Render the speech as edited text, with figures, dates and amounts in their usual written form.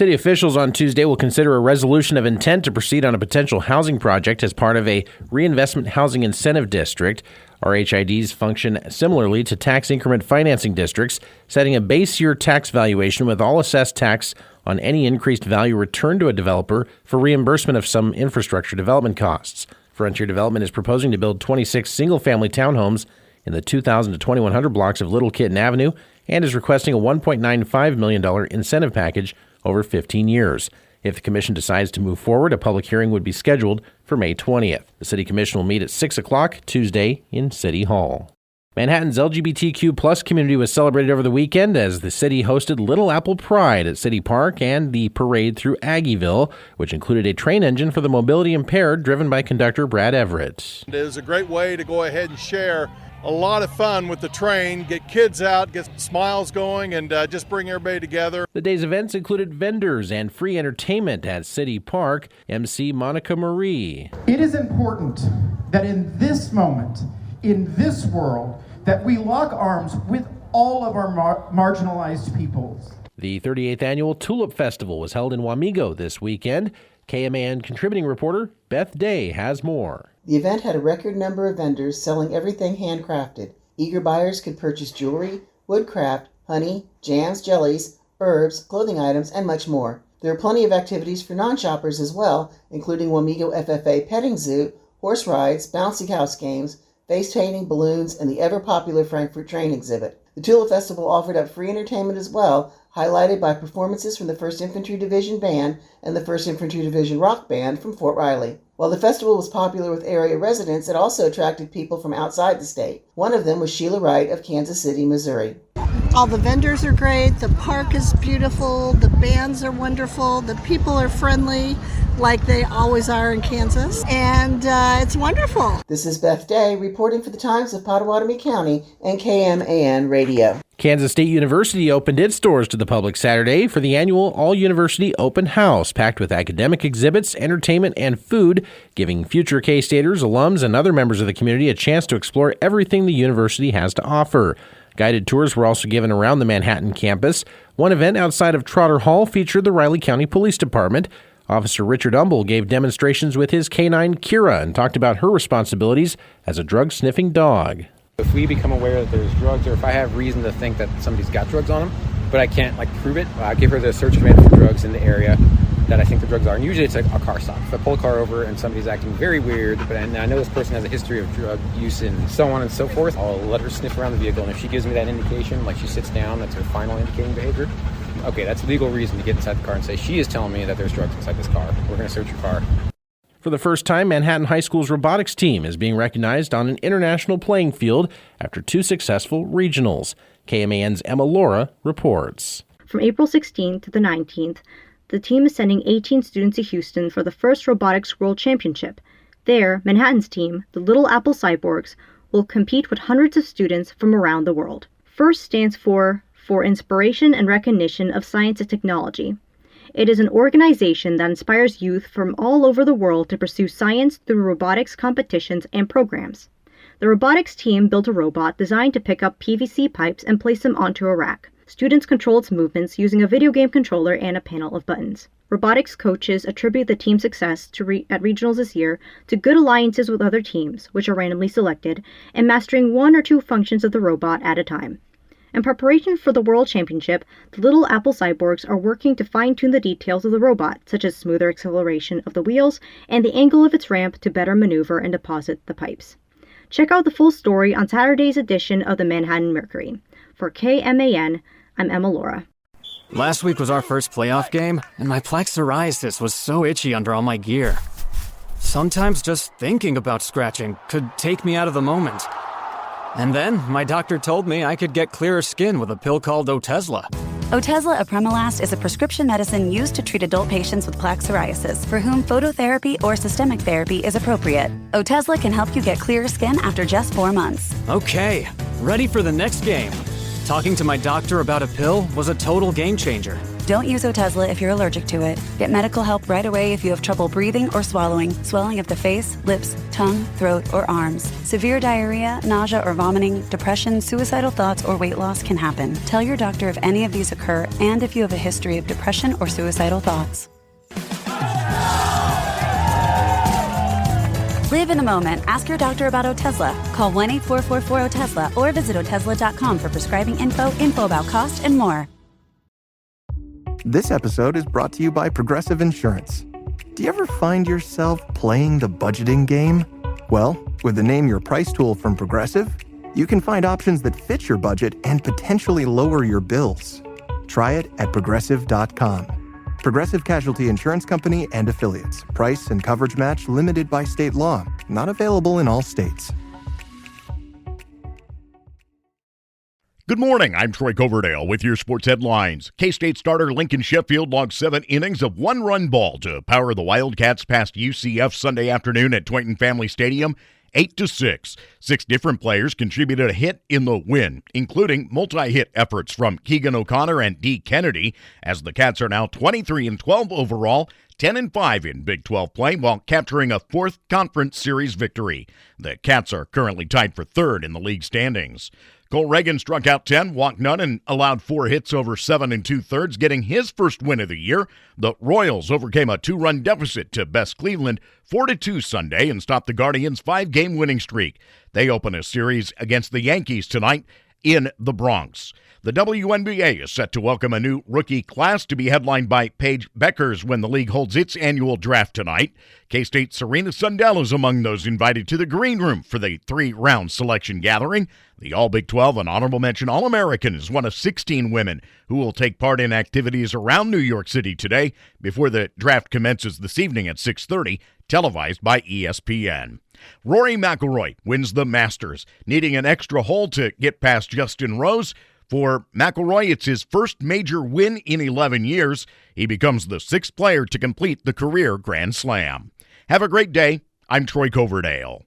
City officials on Tuesday will consider a resolution of intent to proceed on a potential housing project as part of a reinvestment housing incentive district. RHIDs function similarly to tax increment financing districts, setting a base year tax valuation with all assessed tax on any increased value returned to a developer for reimbursement of some infrastructure development costs. Frontier Development is proposing to build 26 single-family townhomes in the 2,000 to 2,100 blocks of Little Kitten Avenue and is requesting a $1.95 million incentive package over 15 years. If the commission decides to move forward, a public hearing would be scheduled for May 20th. The City Commission will meet at 6 o'clock Tuesday in City Hall. Manhattan's LGBTQ plus community was celebrated over the weekend as the city hosted Little Apple Pride at City Park and the parade through Aggieville, which included a train engine for the mobility impaired driven by conductor Brad Everett. It is a great way to go ahead and share a lot of fun with the train, get kids out, get smiles going, and just bring everybody together. The day's events included vendors and free entertainment at City Park. MC Monica Marie. It is important that in this moment, in this world, that we lock arms with all of our marginalized peoples. The 38th annual Tulip Festival was held in Wamego this weekend. KMAN contributing reporter Beth Day has more. The event had a record number of vendors selling everything handcrafted. Eager buyers could purchase jewelry, woodcraft, honey, jams, jellies, herbs, clothing items, and much more. There are plenty of activities for non-shoppers as well, including Wamego FFA petting zoo, horse rides, bouncy house games, face painting, balloons, and the ever-popular Frankfurt train exhibit. The Tulip Festival offered up free entertainment as well, highlighted by performances from the 1st Infantry Division Band and the 1st Infantry Division Rock Band from Fort Riley. While the festival was popular with area residents, it also attracted people from outside the state. One of them was Sheila Wright of Kansas City, Missouri. All the vendors are great, the park is beautiful, the bands are wonderful, the people are friendly like they always are in Kansas, and it's wonderful. This is Beth Day reporting for the Times of Pottawatomie County and KMAN Radio. Kansas State University opened its doors to the public Saturday for the annual All-University Open House, packed with academic exhibits, entertainment, and food, giving future K-Staters, alums, and other members of the community a chance to explore everything the university has to offer. Guided tours were also given around the Manhattan campus. One event outside of Trotter Hall featured the Riley County Police Department. Officer Richard Umble gave demonstrations with his canine Kira and talked about her responsibilities as a drug-sniffing dog. If we become aware that there's drugs, or if I have reason to think that somebody's got drugs on them, but I can't prove it, I give her the search command for drugs in the area that I think the drugs are. And usually it's a car stop. If I pull a car over and somebody's acting very weird, but I know this person has a history of drug use and so on and so forth, I'll let her sniff around the vehicle. And if she gives me that indication, like she sits down, that's her final indicating behavior, okay, that's legal reason to get inside the car and say, she is telling me that there's drugs inside this car. We're going to search your car. For the first time, Manhattan High School's robotics team is being recognized on an international playing field after 2 successful regionals. KMAN's Emma Laura reports. From April 16th to the 19th, the team is sending 18 students to Houston for the first Robotics World Championship. There, Manhattan's team, the Little Apple Cyborgs, will compete with hundreds of students from around the world. FIRST stands for Inspiration and Recognition of Science and Technology. It is an organization that inspires youth from all over the world to pursue science through robotics competitions and programs. The robotics team built a robot designed to pick up PVC pipes and place them onto a rack. Students control its movements using a video game controller and a panel of buttons. Robotics coaches attribute the team's success at regionals this year to good alliances with other teams, which are randomly selected, and mastering 1 or 2 functions of the robot at a time. In preparation for the World Championship, the Little Apple Cyborgs are working to fine-tune the details of the robot, such as smoother acceleration of the wheels and the angle of its ramp to better maneuver and deposit the pipes. Check out the full story on Saturday's edition of the Manhattan Mercury. For KMAN, I'm Emma Laura. Last week was our first playoff game, and my plaque psoriasis was so itchy under all my gear. Sometimes just thinking about scratching could take me out of the moment. And then my doctor told me I could get clearer skin with a pill called Otezla. Otezla apremilast is a prescription medicine used to treat adult patients with plaque psoriasis for whom phototherapy or systemic therapy is appropriate. Otezla can help you get clearer skin after just 4 months. Okay, ready for the next game. Talking to my doctor about a pill was a total game changer. Don't use Otezla if you're allergic to it. Get medical help right away if you have trouble breathing or swallowing, swelling of the face, lips, tongue, throat, or arms. Severe diarrhea, nausea or vomiting, depression, suicidal thoughts, or weight loss can happen. Tell your doctor if any of these occur and if you have a history of depression or suicidal thoughts. Live in the moment. Ask your doctor about Otezla. Call 1-844-4-OTEZLA or visit Otezla.com for prescribing info about cost, and more. This episode is brought to you by Progressive Insurance. Do you ever find yourself playing the budgeting game? Well, with the Name Your Price tool from Progressive, you can find options that fit your budget and potentially lower your bills. Try it at Progressive.com. Progressive Casualty Insurance Company and Affiliates. Price and coverage match limited by state law. Not available in all states. Good morning, I'm Troy Coverdale with your sports headlines. K-State starter Lincoln Sheffield logged 7 innings of one-run ball to power the Wildcats past UCF Sunday afternoon at Twainton Family Stadium, 8-6. 6 different players contributed a hit in the win, including multi-hit efforts from Keegan O'Connor and D. Kennedy, as the Cats are now 23-12 overall, 10-5 in Big 12 play, while capturing a 4th conference series victory. The Cats are currently tied for 3rd in the league standings. Cole Reagan struck out 10, walked none, and allowed 4 hits over 7 2/3, getting his first win of the year. The Royals overcame a 2-run deficit to Best Cleveland 4-2 Sunday and stopped the Guardians' 5-game winning streak. They open a series against the Yankees tonight in the Bronx. The WNBA is set to welcome a new rookie class to be headlined by Paige Beckers when the league holds its annual draft tonight. K-State's Serena Sundell is among those invited to the green room for the 3-round selection gathering. The All-Big 12 and honorable mention All-American is one of 16 women who will take part in activities around New York City today before the draft commences this evening at 6:30, televised by ESPN. Rory McIlroy wins the Masters, needing an extra hole to get past Justin Rose. For McIlroy, it's his first major win in 11 years. He becomes the 6th player to complete the career Grand Slam. Have a great day. I'm Troy Coverdale.